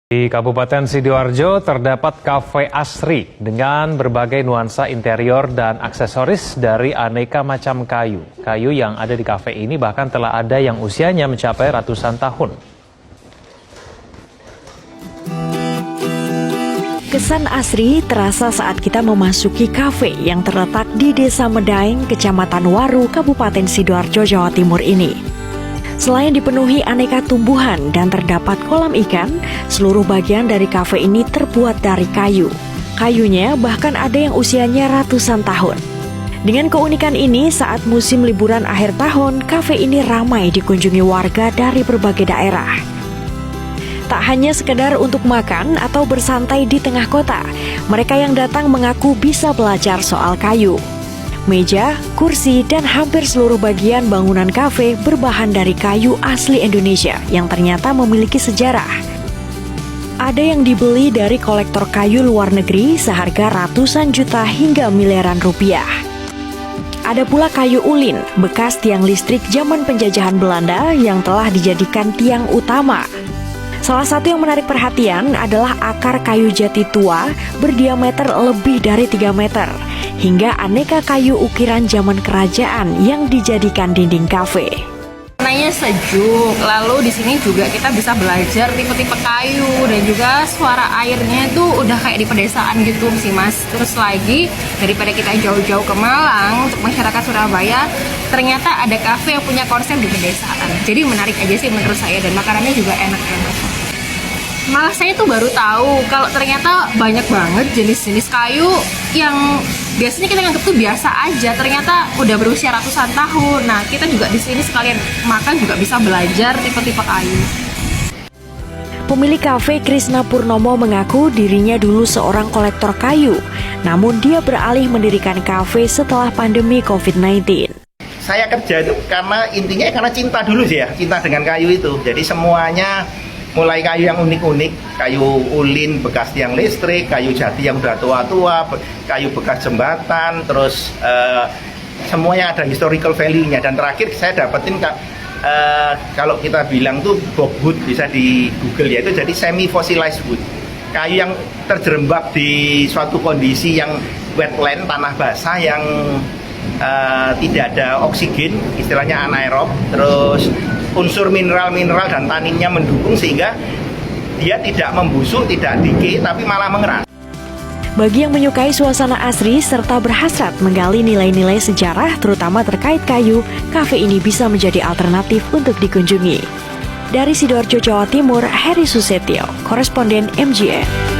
Di Kabupaten Sidoarjo terdapat kafe asri dengan berbagai nuansa interior dan aksesoris dari aneka macam kayu. Kayu yang ada di kafe ini bahkan telah ada yang usianya mencapai ratusan tahun. Kesan asri terasa saat kita memasuki kafe yang terletak di Desa Medaeng, Kecamatan Waru, Kabupaten Sidoarjo, Jawa Timur ini. Selain dipenuhi aneka tumbuhan dan terdapat kolam ikan, seluruh bagian dari kafe ini terbuat dari kayu. Kayunya bahkan ada yang usianya ratusan tahun. Dengan keunikan ini, saat musim liburan akhir tahun, kafe ini ramai dikunjungi warga dari berbagai daerah. Tak hanya sekedar untuk makan atau bersantai di tengah kota, mereka yang datang mengaku bisa belajar soal kayu. Meja, kursi, dan hampir seluruh bagian bangunan kafe berbahan dari kayu asli Indonesia yang ternyata memiliki sejarah. Ada yang dibeli dari kolektor kayu luar negeri seharga ratusan juta hingga miliaran rupiah. Ada pula kayu ulin, bekas tiang listrik zaman penjajahan Belanda yang telah dijadikan tiang utama. Salah satu yang menarik perhatian adalah akar kayu jati tua berdiameter lebih dari 3 meter, hingga aneka kayu ukiran zaman kerajaan yang dijadikan dinding kafe. Warnanya sejuk, lalu di sini juga kita bisa belajar tipe-tipe kayu dan juga suara airnya itu udah kayak di pedesaan gitu sih mas. Terus lagi daripada kita jauh-jauh ke Malang untuk masyarakat Surabaya, ternyata ada kafe yang punya konsep di pedesaan. Jadi menarik aja sih menurut saya dan makanannya juga enak-enak. Malah saya tuh baru tahu kalau ternyata banyak banget jenis-jenis kayu yang biasanya kita anggap tuh biasa aja, ternyata udah berusia ratusan tahun. Nah, kita juga di sini sekalian makan juga bisa belajar tipe-tipe kayu. Pemilik kafe Krisna Purnomo mengaku dirinya dulu seorang kolektor kayu, namun dia beralih mendirikan kafe setelah pandemi COVID-19. Saya kerja itu karena cinta dulu sih ya, cinta dengan kayu itu. Jadi semuanya mulai kayu yang unik-unik, kayu ulin bekas tiang listrik, kayu jati yang udah tua-tua, kayu bekas jembatan, terus semuanya ada historical value-nya. Dan terakhir saya dapetin kalau kita bilang tuh bogwood, bisa di Google ya, itu jadi semi fossilized wood. Kayu yang terjerembab di suatu kondisi yang wetland, tanah basah yang tidak ada oksigen, istilahnya anaerob, terus unsur mineral-mineral dan taninnya mendukung sehingga dia tidak membusuk, tidak decay, tapi malah mengeras. Bagi yang menyukai suasana asri serta berhasrat menggali nilai-nilai sejarah terutama terkait kayu, kafe ini bisa menjadi alternatif untuk dikunjungi. Dari Sidoarjo, Jawa Timur, Heri Susetio, koresponden MGN.